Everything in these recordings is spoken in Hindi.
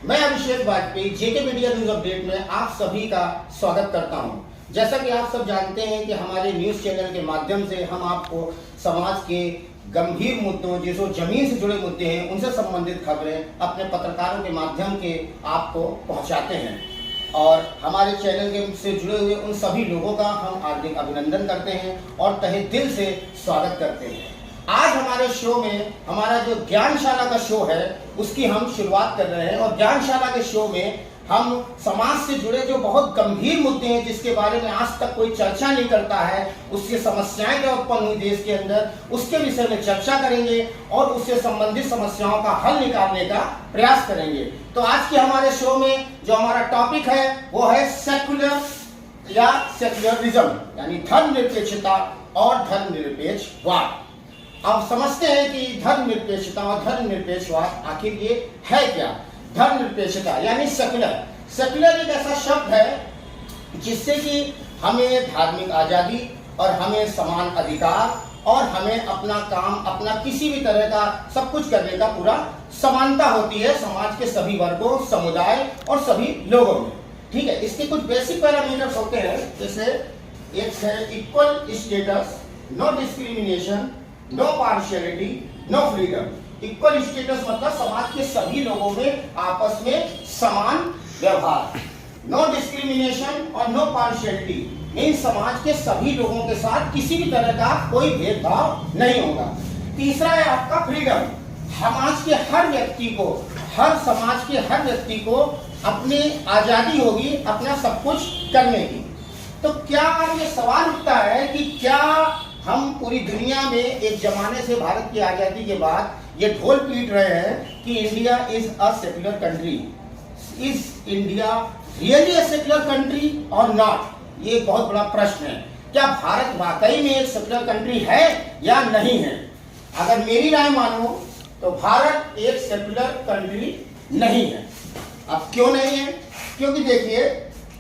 मैं अभिषेक वाजपेयी जेके मीडिया न्यूज अपडेट में आप सभी का स्वागत करता हूं। जैसा कि आप सब जानते हैं कि हमारे न्यूज चैनल के माध्यम से हम आपको समाज के गंभीर मुद्दों जो जमीन से जुड़े मुद्दे हैं उनसे संबंधित खबरें अपने पत्रकारों के माध्यम के आपको पहुंचाते हैं और हमारे चैनल के से जुड़े हुए उन सभी लोगों का हम हार्दिक अभिनंदन करते हैं और तहे दिल से स्वागत करते हैं। आज हमारे शो में हमारा जो ज्ञानशाला का शो है उसकी हम शुरुआत कर रहे हैं और ज्ञानशाला के शो में हम समाज से जुड़े जो बहुत गंभीर मुद्दे हैं जिसके बारे में आज तक कोई चर्चा नहीं करता है, उसकी समस्याएं क्या उत्पन्न हुई देश के अंदर, उसके विषय में चर्चा करेंगे और उससे संबंधित समस्याओं का हल निकालने का प्रयास करेंगे। तो आज के हमारे शो में जो हमारा टॉपिक है वो है सेक्युलर या सेक्युलरिज्म यानी धर्मनिरपेक्षता और धर्मनिरपेक्षवाद। अब समझते हैं कि धर्मनिरपेक्षता और धर्मनिरपेक्षवाद आखिर ये है क्या। धर्मनिरपेक्षता यानी सेक्युलर एक ऐसा शब्द है जिससे कि हमें धार्मिक आजादी और हमें समान अधिकार और हमें अपना काम अपना किसी भी तरह का सब कुछ करने का पूरा समानता होती है समाज के सभी वर्गों, समुदाय और सभी लोगों में। ठीक है, इसके कुछ बेसिक पैरामीटर्स होते हैं, जैसे एक है equal status, no discrimination, no partiality, no freedom. Equal status मतलब समाज के सभी लोगों में आपस में समान व्यवहार। नो डिस्क्रिमिनेशन और नो पार्शियलिटी, इन समाज के सभी लोगों के साथ किसी भी तरह का कोई भेदभाव नहीं होगा। तीसरा है आपका फ्रीडम, समाज के हर व्यक्ति को, हर समाज के हर व्यक्ति को अपनी आजादी होगी अपना सब कुछ करने की। तो क्या ये सवाल उठता है कि क्या हम पूरी दुनिया में एक जमाने से भारत की आजादी के बाद ये ढोल पीट रहे हैं कि India is a secular country. Is India really a secular country और नॉट? ये एक बहुत बड़ा प्रश्न है। क्या भारत वाकई में एक सेक्युलर कंट्री है या नहीं है? अगर मेरी राय मानो तो भारत एक सेक्युलर कंट्री नहीं है। अब क्यों नहीं है? क्योंकि देखिए,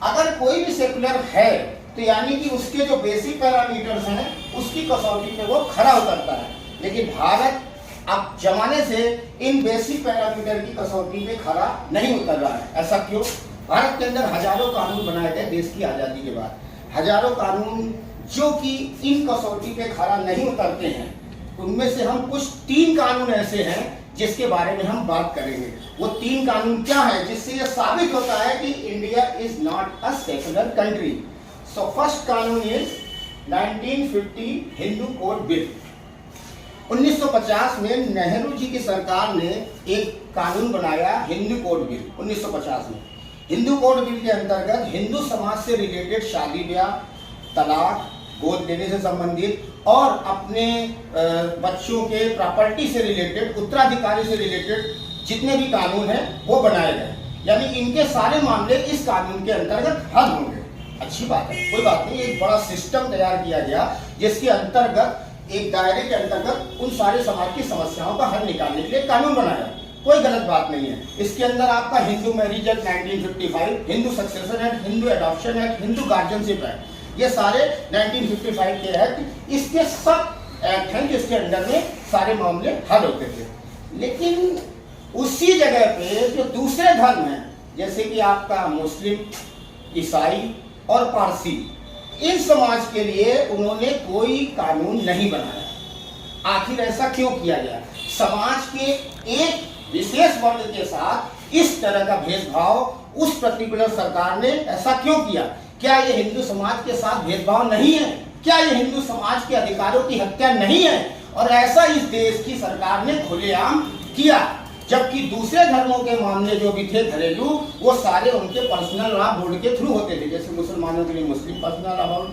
अगर कोई भी सेक्युलर है तो यानी कि उसके जो बेसिक पैरामीटर्स हैं उसकी कसौटी पे वो खरा उतरता है, लेकिन भारत अब जमाने से इन बेसिक पैरामीटर की कसौटी पे खरा नहीं उतर रहा है। ऐसा क्यों? भारत के अंदर हजारों कानून बनाए गए देश की आजादी के बाद, हजारों कानून जो कि इन कसौटी पे खरा नहीं उतरते हैं। उनमें से हम कुछ 3 कानून ऐसे हैं जिसके बारे में हम बात करेंगे। वो 3 कानून क्या है जिससे यह साबित होता है कि India is not a secular country. So first कानून इज 1950 हिंदू कोड बिल। 1950 में नेहरू जी की सरकार ने एक कानून बनाया, हिंदू कोड बिल। 1950 में हिंदू कोड बिल के अंतर्गत हिंदू समाज से रिलेटेड शादी ब्याह, तलाक, गोद लेने से संबंधित और अपने बच्चों के प्रॉपर्टी से रिलेटेड, उत्तराधिकारी से रिलेटेड जितने भी कानून हैं वो बनाए गए। यानी इनके सारे मामले इस कानून के अंतर्गत हल होंगे। अच्छी बात है, कोई बात नहीं। एक बड़ा सिस्टम तैयार किया गया जिसके अंतर्गत एक दायरे के अंतर्गत उन सारे समाज की समस्याओं का हल निकालने के लिए कानून बनाया। कोई गलत बात नहीं है। इसके अंदर आपका Hindu marriage act 1955, Hindu succession act, Hindu adoption act, Hindu guardianship act, ये सारे 1955 के एक्ट, इसके सब एक्ट हैं जिसके अंदर में सारे मामले हल होते थे। लेकिन उसी जगह पे जो दूसरे धर्म हैं, जैसे कि आपका मुस्लिम, ईसाई और पारसी, इन समाज के लिए उन्होंने कोई कानून नहीं बनाया। आखिर ऐसा क्यों किया गया? समाज के एक विशेष वर्ग के साथ इस तरह का भेदभाव उस पर्टिकुलर सरकार ने ऐसा क्यों किया? क्या ये हिंदू समाज के साथ भेदभाव नहीं है? क्या ये हिंदू समाज के अधिकारों की हत्या नहीं है? और ऐसा इस देश की सरकार ने खुलेआम किया, जबकि दूसरे धर्मों के मामले जो भी थे घरेलू, वो सारे उनके पर्सनल लॉ बोर्ड के थ्रू होते थे। जैसे मुसलमानों के लिए मुस्लिम पर्सनल लॉ बोर्ड,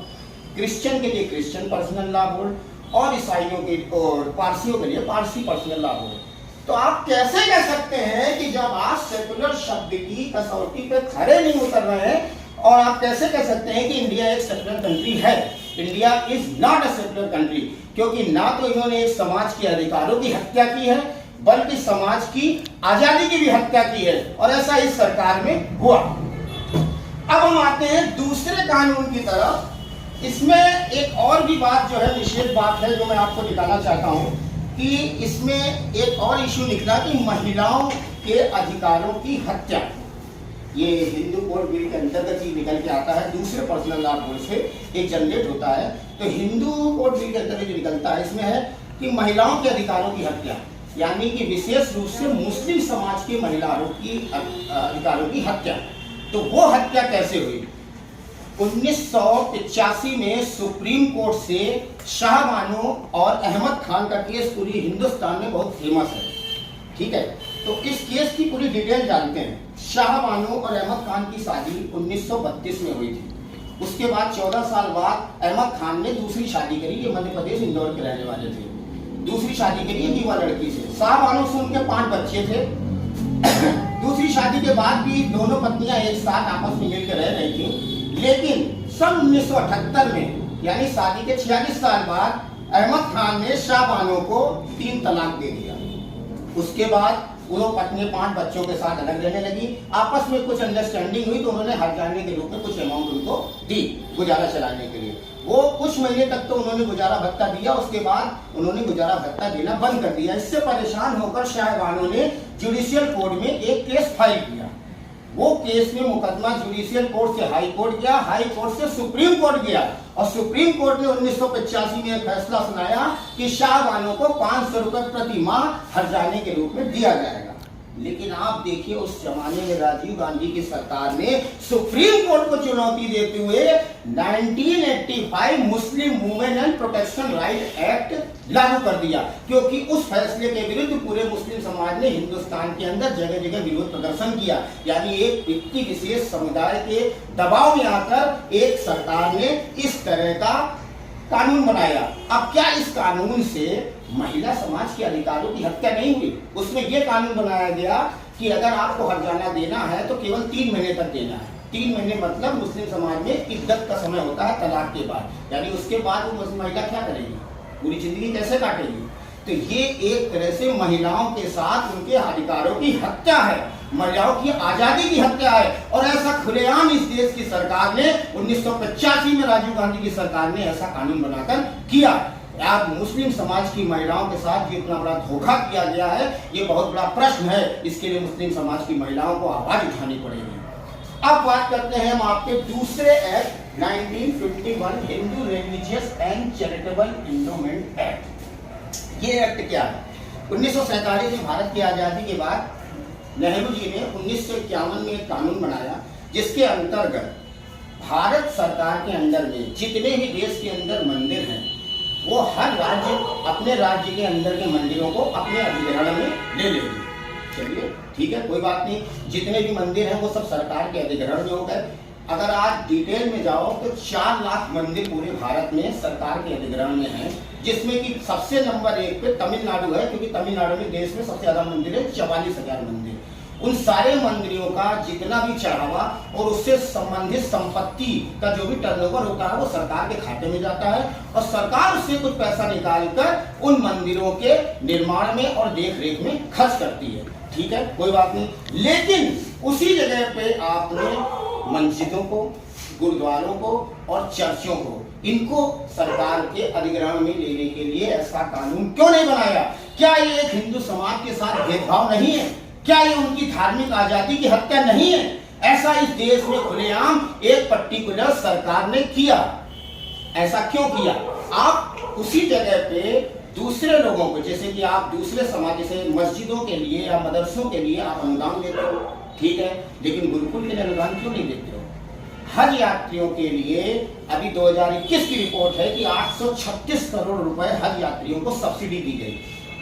क्रिश्चियन के लिए क्रिश्चियन पर्सनल लॉ बोर्ड और ईसाइयों के और पारसियों के लिए पारसी पर्सनल लॉ बोर्ड। तो आप कैसे कह सकते हैं कि जब आप सेक्युलर शब्द की कसौटी पे खरे नहीं उतर रहे हैं, और आप कैसे कह सकते हैं कि इंडिया एक सेक्युलर कंट्री है? India is not a secular country, क्योंकि ना तो इन्होंने एक समाज के अधिकारों की हत्या की है बल्कि समाज की आजादी की भी हत्या की है, और ऐसा इस सरकार में हुआ। अब हम आते हैं दूसरे कानून की तरफ। इसमें एक और भी बात जो है, विशेष बात है जो मैं आपको दिखाना चाहता हूं कि इसमें एक और इशू निकला कि महिलाओं के अधिकारों की हत्या, ये हिंदू कोड बिल के अंतर्गत ही निकल के आता है। दूसरे पर्सनल लॉ बोर्ड से एक जनरेट होता है। तो हिंदू कोड बिल के अंतर्गत जो निकलता है इसमें है कि महिलाओं के अधिकारों की हत्या, यानी कि विशेष रूप से मुस्लिम समाज की महिलाओं की अधिकारों की हत्या। तो वो हत्या कैसे हुई? 1985 में सुप्रीम कोर्ट से शाहबानो और अहमद खान का केस पूरी हिंदुस्तान में बहुत फेमस है, ठीक है। तो इस केस की पूरी डिटेल जानते हैं। शाहबानो और अहमद खान की शादी 1932 में हुई थी। उसके बाद 14 साल बाद अहमद खान ने दूसरी शादी करी। ये मध्य प्रदेश इंदौर के रहने वाले थे। दूसरी शादी करी एक युवा लड़की से। शाहबानो से उनके 5 बच्चे थे। दूसरी शादी के बाद भी दोनों पत्नियां एक साथ आपस में मिलकर रह रही थी। लेकिन सन 1978 में, यानी शादी के 46 साल बाद, अहमद खान ने शाहबानो को 3 तलाक दे दिया। उसके बाद वो पत्नी 5 बच्चों के साथ अलग रहने लगी। आपस में कुछ अंडरस्टैंडिंग हुई तो उन्होंने हर्जाने के रूप में कुछ अमाउंट उनको दी गुजारा चलाने के लिए। वो कुछ महीने तक तो उन्होंने गुजारा भत्ता दिया। उसके बाद उन्होंने गुजारा भत्ता देना बंद कर दिया। इससे परेशान होकर शाहबानो ने जुडिशियल कोर्ट में एक केस फाइल किया। वो केस में मुकदमा जुडिशियल कोर्ट से हाई कोर्ट गया, हाई कोर्ट से सुप्रीम कोर्ट गया और सुप्रीम कोर्ट ने 1985 में फैसला सुनाया कि शाहबानो को 500 रुपए प्रति माह हर्जाने के रूप में दिया जाएगा। लेकिन आप देखिए उस जमाने में राजीव गांधी की सरकार ने सुप्रीम कोर्ट को चुनौती देते हुए 1985 Muslim women and protection right act लागू कर दिया, क्योंकि उस फैसले के विरुद्ध पूरे मुस्लिम समाज ने हिंदुस्तान के अंदर जगह जगह विरोध प्रदर्शन किया। यानी एक व्यक्ति विशेष समुदाय के दबाव में आकर एक सरकार ने इस तरह का कानून बनाया। अब क्या इस कानून से महिला समाज के अधिकारों की हत्या नहीं हुई? उसमें यह कानून बनाया गया कि अगर आपको हर्जाना देना है तो केवल 3 महीने तक देना है। 3 महीने मतलब मुस्लिम समाज में इद्दत का समय होता है तलाक के बाद, यानी उसके बाद वो मुस्लिम महिला क्या करेगी, पूरी जिंदगी कैसे काटेगी? तो ये एक तरह से महिलाओं के साथ उनके अधिकारों की हत्या है, महिलाओं की आजादी की हत्या है। और ऐसा खुलेआम इस देश की सरकार ने 1985 में राजीव गांधी की सरकार ने ऐसा कानून बनाकर किया। आज मुस्लिम समाज की महिलाओं के साथ जो इतना बड़ा धोखा किया गया है, ये बहुत बड़ा प्रश्न है। इसके लिए मुस्लिम समाज की महिलाओं को आवाज उठानी पड़ेगी। अब बात करते हैं हम आपके दूसरे act 1951 Hindu religious and charitable endowment act. ये एक्ट क्या है? 1947 में भारत की आजादी के बाद नेहरू जी ने 1951 में एक कानून बनाया, जिसके अंतर्गत भारत सरकार के अंदर में जितने भी देश के अंदर मंदिर हैं, वो हर राज्य अपने राज्य के अंदर के मंदिरों को अपने अधिग्रहण में ले लेंगे। चलिए ठीक है, कोई बात नहीं। जितने भी मंदिर हैं वो सब सरकार के अधिग्रहण में हो गए। अगर आज डिटेल में जाओ तो 4 लाख मंदिर पूरे भारत में सरकार के अधिग्रहण में हैं, जिसमें कि सबसे नंबर 1 पे तमिलनाडु है, क्योंकि तमिलनाडु में देश में सबसे ज्यादा मंदिर है, 44,000 मंदिर। उन सारे मंदिरों का जितना भी चढ़ावा और उससे संबंधित संपत्ति का जो भी टर्नओवर होता है वो सरकार के खाते में जाता है और सरकार उससे कुछ पैसा निकालकर उन मंदिरों के निर्माण में और देखरेख में खर्च करती है। ठीक है, कोई बात नहीं। लेकिन उसी जगह पे आपने मस्जिदों को, गुरुद्वारों को और चर्चों को, इनको सरकार के अधिग्रहण में लेने के लिए ऐसा कानून क्यों नहीं बनाया? क्या ये एक हिंदू समाज के साथ भेदभाव नहीं है? क्या ये उनकी धार्मिक आजादी की हत्या नहीं है? ऐसा इस देश में खुलेआम एक पर्टिकुलर सरकार ने किया। ऐसा क्यों किया? आप उसी जगह पे दूसरे लोगों को, जैसे कि आप दूसरे समाज, जैसे मस्जिदों के लिए या मदरसों के लिए आप अनुदान देते हो, ठीक है, लेकिन गुरुकुल के लिए अनुदान क्यों नहीं देते हो? हज यात्रियों के लिए अभी 2021 की रिपोर्ट है कि 836 करोड़ रुपए हज यात्रियों को सब्सिडी दी गई।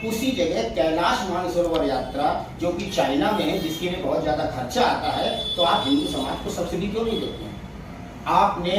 उसी जगह कैलाश मानसरोवर यात्रा जो कि चाइना में है, जिसके लिए बहुत ज्यादा खर्चा आता है, तो आप हिंदू समाज को सब्सिडी क्यों नहीं देते हैं? आपने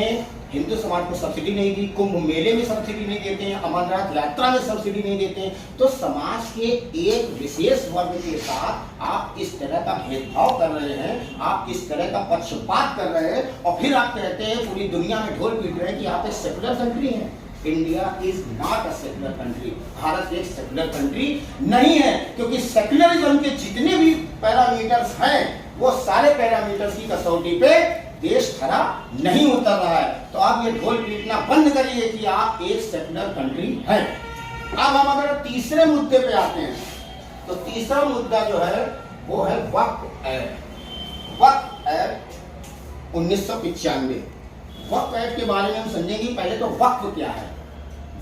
हिंदू समाज को सब्सिडी नहीं दी, कुंभ मेले में सब्सिडी नहीं देते हैं, अमरनाथ यात्रा में सब्सिडी नहीं देते हैं, तो समाज के एक विशेष वर्ग के साथ आप इस तरह का भेदभाव कर रहे हैं, आप इस तरह का पक्षपात कर रहे हैं और फिर आप कहते हैं, पूरी दुनिया में ढोल पीट रहे हैं कि आप एक सेकुलर कंट्री हैं। India is not a secular country. Bharat एक सेकुलर कंट्री नहीं है, क्योंकि सेकुलरिज्म के जितने भी पैरामीटर्स हैं, वो सारे पैरामीटर्स की कसौटी पे देश खड़ा नहीं उतर रहा है। तो आप ये ढोल पीटना बंद करिए कि आप एक सेकुलर कंट्री है। अब हम अगर तीसरे मुद्दे पे आते हैं, तो तीसरा मुद्दा जो है वो है वक्फ एक्ट। वक्फ एक्ट 1995। वक्फ एक्ट के बारे में हम समझेंगे। पहले तो वक्फ क्या है।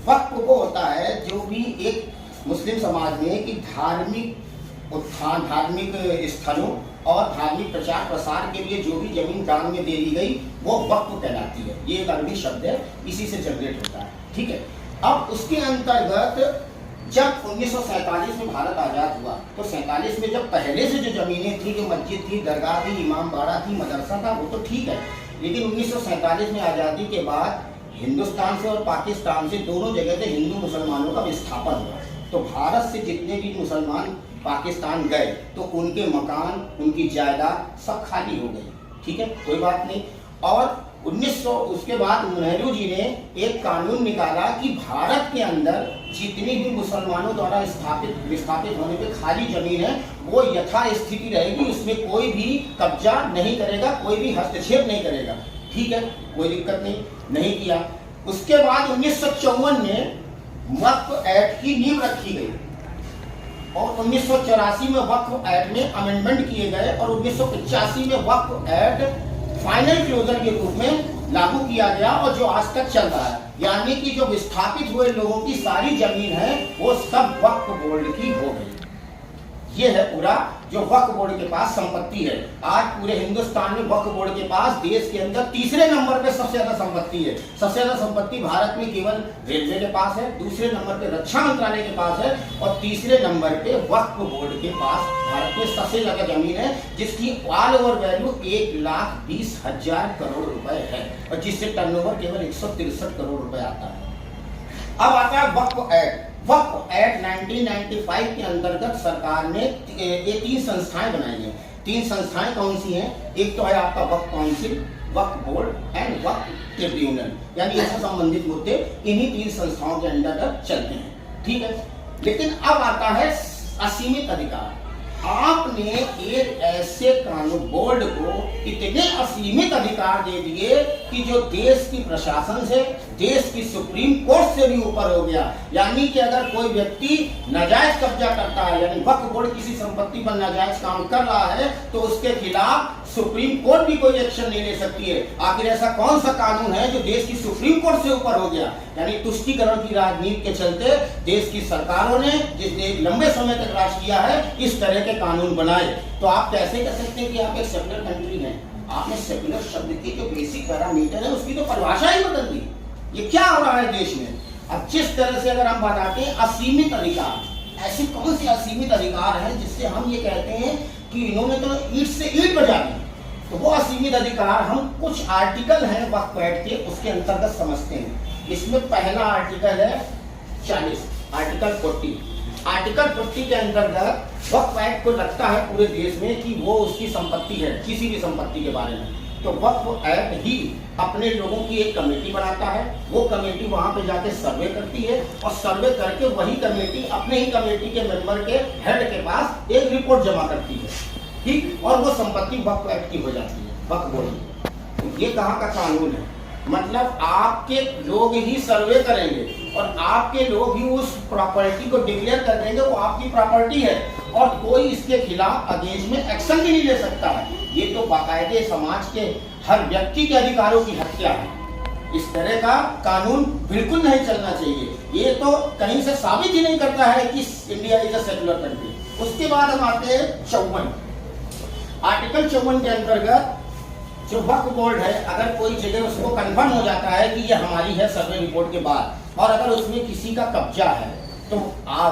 वक्फ वो होता है जो भी एक मुस्लिम समाज में कि धार्मिक उत्थान, धार्मिक स्थलों और धार्मिक प्रचार प्रसार के लिए जो भी जमीन दान में दे दी गई वो वक्फ कहलाती है। ये एक अरबी शब्द है, इसी से जनरेट होता है। ठीक है। अब उसके अंतर्गत जब 1947 में भारत आजाद हुआ तो 47 में जब पहले से जो जमीनें थी, जो मस्जिद थी, दरगाह थी, इमाम बाड़ा थी, मदरसा था, वो तो ठीक है। लेकिन 1947 में आज़ादी के बाद हिंदुस्तान से और पाकिस्तान से दोनों जगह से हिंदू मुसलमानों का विस्थापन हुआ। तो भारत से जितने भी मुसलमान पाकिस्तान गए तो उनके मकान, उनकी जायदाद सब खाली हो गई। ठीक है, कोई बात नहीं। और 1900 उसके बाद नेहरू जी ने एक कानून निकाला कि भारत के अंदर जितनी भी मुसलमानों द्वारा विस्थापित होने पे खाली जमीन है वो यथास्थिति रहेगी, उसमें कोई भी कब्जा नहीं करेगा, कोई भी हस्तक्षेप नहीं करेगा। ठीक है, कोई दिक्कत नहीं किया। उसके बाद 1954 में वक्फ एक्ट की नींव रखी गई और 1984 में वक्फ एक्ट में अमेंडमेंट किए गए और 1985 में वक्फ एक्ट फाइनल क्लोजर के रूप में लागू किया गया और जो आज तक चल रहा है। यानी कि जो विस्थापित हुए लोगों की सारी जमीन है वो सब वक्फ बोर्ड की हो गई। ये है पूरा जो वक्फ बोर्ड के पास संपत्ति है। आज पूरे हिंदुस्तान में वक्फ बोर्ड के पास देश के अंदर तीसरे नंबर पे सबसे ज्यादा संपत्ति है। सबसे ज्यादा संपत्ति भारत में केवल रेलवे के पास है, दूसरे नंबर पे रक्षा मंत्रालय के पास है और तीसरे नंबर पे वक्फ बोर्ड के पास भारत में सबसे ज्यादा जमीन है, जिसकी ऑल ओवर वैल्यू 1,20,000 करोड़ रुपए है और जिससे टर्नओवर केवल 163 करोड़ रुपए आता है। अब आता है वक्फ एक्ट। वक्फ एक्ट 1995 के अंतर्गत सरकार ने ये 3 संस्थाएं बनाई हैं। 3 संस्थाएं कौन सी हैं? एक तो है आपका Waqf council, Waqf board and Waqf tribunal, यानी इससे संबंधित मुद्दे इन्हीं 3 संस्थाओं के अंतर्गत चलते हैं। ठीक है, लेकिन अब आता है असीमित अधिकार। आपने एक ऐसे कानून बोर्ड को इतने असीमित अधिकार दे दिए कि जो देश की प्रशासन से, देश की सुप्रीम कोर्ट से भी ऊपर हो गया। यानी कि अगर कोई व्यक्ति नाजायज कब्जा करता है, यानी वक्फ बोर्ड किसी संपत्ति पर नाजायज काम कर रहा है तो उसके खिलाफ सुप्रीम कोर्ट भी कोई एक्शन नहीं ले सकती है। आखिर ऐसा कौन सा कानून है जो देश की सुप्रीम कोर्ट से ऊपर हो गया? यानी तुष्टीकरण की राजनीति के चलते देश की सरकारों ने, जिसने लंबे समय तक राज किया है, इस तरह के कानून बनाए। तो आप कैसे कह सकते हैं कि आप एक सेक्युलर कंट्री हैं? आपने सेक्युलर शब्द की जो बेसिक पैरामीटर है उसकी तो परिभाषा ही बदल दी। ये क्या हो रहा है देश में? अब जिस तरह से अगर हम बताते हैं असीमित अधिकार, ऐसे कौन से असीमित अधिकार हैं जिससे हम ये कहते हैं कि इन्होंने तो ईंट से ईंट बजा दी? तो वो असीमित अधिकार हम कुछ आर्टिकल हैं वक्फ एक्ट के, उसके अंतर्गत समझते हैं। इसमें पहला आर्टिकल है 40, आर्टिकल 40। आर्टिकल 40 के अंतर्गत वक्फ एक्ट को लगता है पूरे देश में कि वो उसकी संपत्ति है, किसी भी संपत्ति के बारे में। तो वक्फ एक्ट ही अपने लोगों की एक कमेटी बनाता है। वो कमेटी वहां पे जाके सर्वे करती है और सर्वे करके वही कमेटी अपने ही कमेटी के मेंबर के हेड के पास एक रिपोर्ट जमा करती है। ठीक, और वो संपत्ति वक्फ एक्ट की हो जाती है, वक्फ बोर्ड। ये कहाँ का कानून है? मतलब आपके लोग ही सर्वे करेंगे और आपके लोग ही उस प्रॉपर्टी को डिक्लेयर कर देंगे वो आपकी प्रॉपर्टी है और कोई इसके खिलाफ अगेंस्ट में एक्शन भी नहीं ले सकता है। ये तो बाकायदे समाज के हर व्यक्ति के अधिकारों की हत्या है। इस तरह का कानून बिल्कुल नहीं चलना चाहिए। ये तो कहीं से साबित ही नहीं करता है कि India is a secular country. उसके बाद हम आते हैं 54, आर्टिकल 54 के अंतर्गत जो वक्फ बोर्ड है, अगर कोई जगह उसको कंफर्म हो जाता है कि ये हमारी है सर्वे रिपोर्ट के बाद और अगर उसमें किसी का कब्जा है तो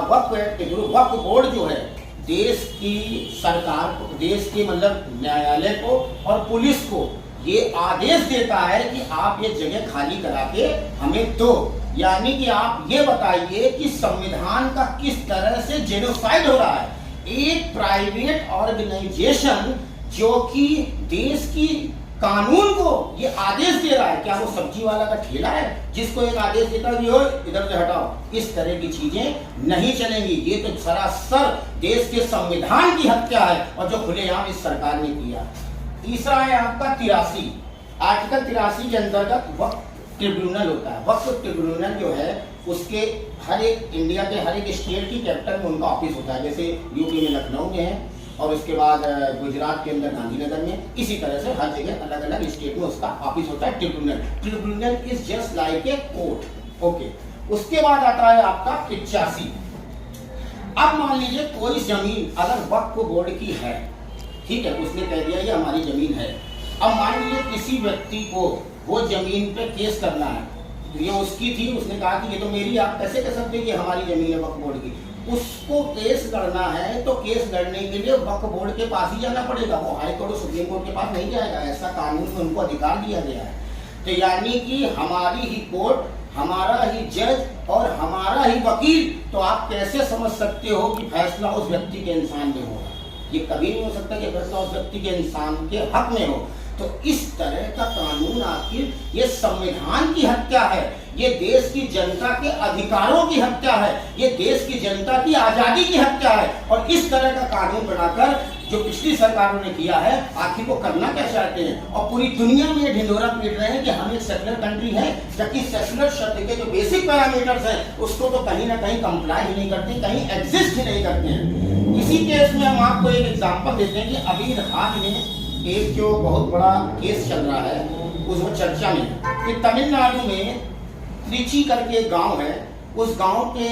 वक्फ एक्ट के थ्रू वक्फ बोर्ड जो है देश की सरकार को, देश के मतलब न्यायालय को और पुलिस को ये आदेश देता है कि आप ये जगह खाली करा के हमें दो। यानी कि आप ये बताइए कि संविधान का किस तरह से जेनोसाइड हो रहा है। एक प्राइवेट ऑर्गेनाइजेशन जो कि देश की कानून को ये आदेश दे रहा है, क्या वो सब्जी वाला का ठेला है जिसको एक आदेश देता है इधर से हटाओ? इस तरह की चीजें नहीं चलेंगी। ये तो सरासर देश के संविधान की हत्या है और जो खुलेआम इस सरकार ने किया। तीसरा है आपका 83, आर्टिकल 83 के अंतर्गत वक्फ ट्रिब्यूनल होता है। वक्फ ट्रिब्यूनल जो है उसके हर एक इंडिया के हर एक स्टेट की कैपिटल में उनका ऑफिस होता है। जैसे यूपी में लखनऊ में है, और उसके बाद गुजरात के अंदर गांधीनगर में। इसी तरह से हर जगह अलग अलग स्टेट में उसका ऑफिस होता है। Tribunal, tribunal is just like a court. Okay, उसके बाद आता है आपका 85। अब मान लीजिए कोई जमीन अगर वक्फ बोर्ड की है, ठीक है, उसने कह दिया ये हमारी जमीन है। अब मान लीजिए किसी व्यक्ति को वो जमीन पे केस करना है, तो ये उसकी थी, उसने कहा कि ये तो मेरी, आप कैसे कह सकते हैं कि हमारी जमीन है वक्फ बोर्ड की। उसको केस लड़ना है तो केस लड़ने के लिए वक्फ बोर्ड के पास ही जाना पड़ेगा, वो हाई कोर्ट और सुप्रीम कोर्ट के पास नहीं जाएगा। ऐसा कानून में उनको अधिकार दिया गया है। तो यानी कि हमारी ही कोर्ट, हमारा ही जज और हमारा ही वकील, तो आप कैसे समझ सकते हो कि फैसला उस व्यक्ति के इंसान में होगा? ये कभी नहीं हो सकता कि फैसला उस व्यक्ति के इंसान के हक में हो। तो इस तरह का कानून आखिर ये संविधान की हत्या है, ये देश की जनता के अधिकारों की हत्या है, ये देश की जनता की आजादी की हत्या है। और इस तरह का कानून बनाकर जो पिछली सरकारों ने किया है, आखिर वो करना क्या चाहते हैं? और पूरी दुनिया में ये ढिंढोरा पीट रहे हैं कि हम एक सेक्युलर कंट्री है, जबकि सेक्युलर शब्द के जो बेसिक पैरामीटर्स हैं उसको तो कहीं ना कहीं कंप्लाई ही नहीं करते, कहीं एग्जिस्ट ही नहीं करते हैं। इसी केस में हम आपको एक एग्जाम्पल देते हैं कि अभी हाल में एक जो बहुत बड़ा केस चल रहा है उस चर्चा में कि तमिलनाडु में त्रिची करके एक गांव है, उस गांव के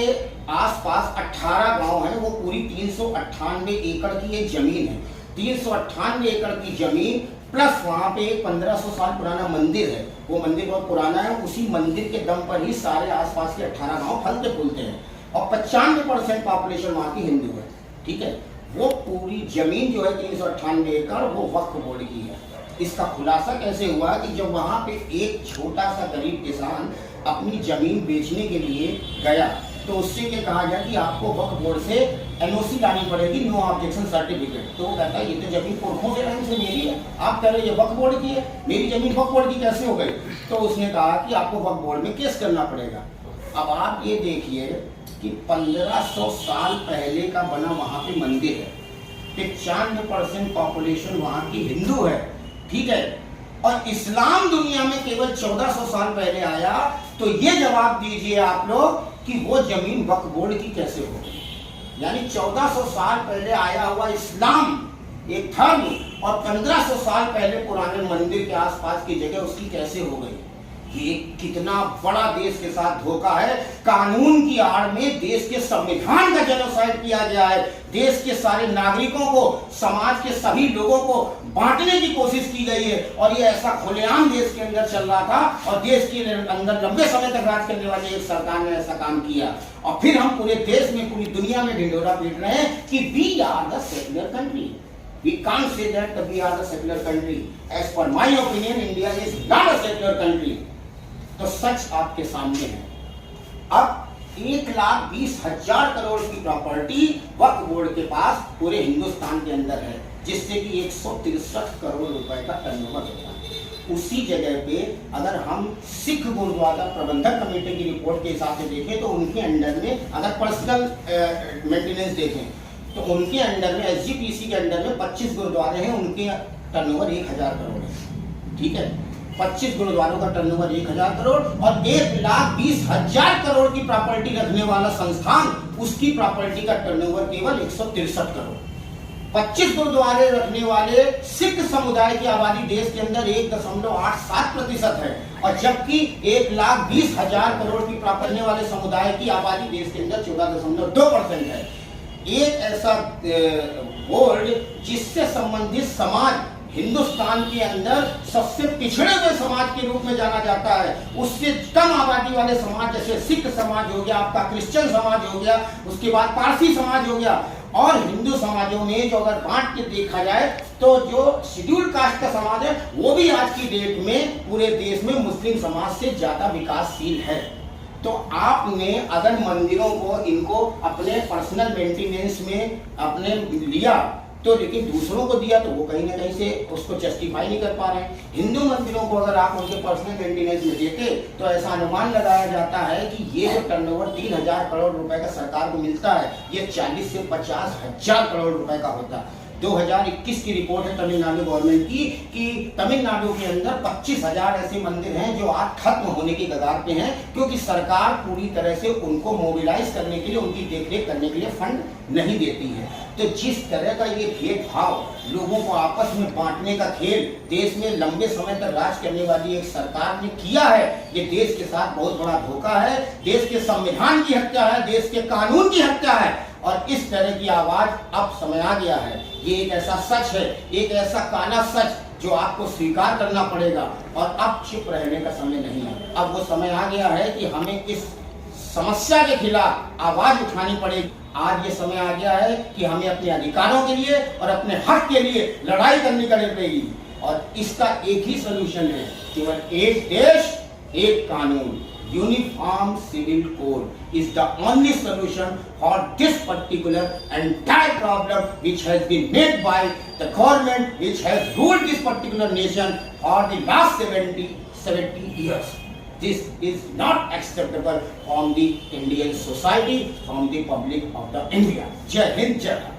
आसपास 18 गांव हैं, वो पूरी 398 एकड़ की एक जमीन है। 398 एकड़ की जमीन प्लस वहां पे एक 1500 साल पुराना मंदिर है, वो मंदिर बहुत पुराना है। उसी मंदिर के दम पर ही सारे आसपास के 18 गांव फलते फूलते हैं और 95% पॉपुलेशन वहां की हिंदू है, ठीक है। वो पूरी जमीन जो है 398 एकड़ वो वक्फ बोर्ड की है। इसका खुलासा कैसे हुआ कि जब वहां पे एक छोटा सा गरीब किसान अपनी जमीन बेचने के लिए गया तो उससे क्या कहा गया कि आपको वक्फ बोर्ड से एनओसी लानी पड़ेगी, नो ऑब्जेक्शन सर्टिफिकेट। तो वो कहता है ये तो जमीन पुरखों से रंग से मेरी है, आप कह रहे हैं ये वक्फ बोर्ड की है, मेरी जमीन वक्फ बोर्ड की कैसे हो गई? तो उसने कहा कि आपको वक्फ बोर्ड में केस करना पड़ेगा। अब आप ये देखिए कि 1500 साल पहले का बना वहां पे मंदिर है, 95% पॉपुलेशन वहां की हिंदू है, ठीक है, और इस्लाम दुनिया में केवल 1400 साल पहले आया। तो ये जवाब दीजिए आप लोग कि वो जमीन वक्फ बोर्ड की कैसे हो गई? यानी 1400 साल पहले आया हुआ इस्लाम एक धर्म और 1500 साल पहले पुराने मंदिर के आसपास की जगह उसकी कैसे हो गई? ये कितना बड़ा देश के साथ धोखा है। कानून की आड़ में देश के संविधान का जेनोसाइड किया गया है, देश के सारे नागरिकों को, समाज के सभी लोगों को बांटने की कोशिश की गई है। और ये ऐसा खुलेआम देश के अंदर चल रहा था और देश के अंदर लंबे समय तक राज करने वाली एक सरकार ने ऐसा काम किया। और फिर हम पूरे देश में, पूरी दुनिया में ढिंढोरा पीट रहे हैं कि we are the secular country. We can't say that we are the secular country. As per my opinion, India is not a secular country. तो सच आपके सामने है। अब 1,20,000 करोड़ की प्रॉपर्टी वक्फ बोर्ड के पास पूरे हिंदुस्तान के अंदर है, जिससे कि 163 करोड़ रुपए का टर्नओवर होता है। उसी जगह पे अगर हम सिख गुरुद्वारा प्रबंधक कमेटी की रिपोर्ट के हिसाब से देखें तो उनके अंडर में, अगर पर्सनल मेंटेनेंस देखें तो उनके अंडर में, एसजीपीसी के अंडर में 25 गुरुद्वारे हैं, उनके टर्नओवर 1000 करोड़ है, ठीक है। 25 गुरुद्वारों का टर्नओवर 1000 करोड़ और 1,20,000 करोड़ की प्रॉपर्टी रखने वाला संस्थान, उसकी प्रॉपर्टी का टर्नओवर केवल 163 करोड़। 25 गुरुद्वारे रखने वाले सिख समुदाय की आबादी देश के अंदर 1.87% है, और जबकि 1,20,000 करोड़ की प्रॉपर्टी रखने वाले समुदाय की आबादी देश के अंदर 14.2% है। एक ऐसा बोर्ड जिससे संबंधित समाज हिंदुस्तान के अंदर सबसे पिछड़े हुए समाज के रूप में जाना जाता है, उससे कम आबादी वाले समाज जैसे सिख समाज हो गया, आपका क्रिश्चियन समाज हो गया, उसके बाद पारसी समाज हो गया, और हिंदू समाजों में जो अगर बांट के देखा जाए तो जो शेड्यूल्ड कास्ट का समाज है वो भी आज की डेट में पूरे देश में मुस्लिम समाज से ज्यादा विकासशील है। तो आपने अगर मंदिरों को, इनको अपने पर्सनल मेंटेनेंस में अपने लिया तो, लेकिन दूसरों को दिया तो वो कहीं ना कहीं से उसको जस्टिफाई नहीं कर पा रहे हैं। हिंदू मंदिरों को अगर आप उनके पर्सनल मेंटेनेंस में देते तो ऐसा अनुमान लगाया जाता है कि ये जो टर्नओवर 3,000 करोड़ रुपए का सरकार को मिलता है, ये 40 से 50 हजार करोड़ रुपए का होता। 2021 की रिपोर्ट है तमिलनाडु गवर्नमेंट की कि तमिलनाडु के अंदर 25,000 ऐसे मंदिर हैं जो आज खत्म होने की कगार पे हैं, क्योंकि सरकार पूरी तरह से उनको मोबिलाइज करने के लिए, उनकी देखरेख करने के लिए फंड नहीं देती है। तो जिस तरह का ये भेदभाव, लोगों को आपस में बांटने का खेल देश में लंबे समय तक राज करने वाली एक सरकार ने किया है, ये देश के साथ बहुत बड़ा धोखा है। देश के संविधान की हत्या है, देश के कानून की हत्या है, और इस तरह की आवाज अब समय आ गया है। ये एक ऐसा सच है, एक ऐसा काला सच जो आपको स्वीकार करना पड़ेगा, और अब चुप रहने का समय नहीं है। अब वो समय आ गया है कि हमें इस समस्या के खिलाफ आवाज उठानी पड़ेगी। आज ये समय आ गया है कि हमें अपने अधिकारों के लिए और अपने हक के लिए लड़ाई करनी पड़ेगी, और इसका एक ही सोल्यूशन है, केवल एक देश एक कानून। Uniform Civil Code is the only solution for this particular entire problem which has been made by the government which has ruled this particular nation for the last 70 years. This is not acceptable from the Indian society, from the public of the India. Jai Hind, Jai Bharat.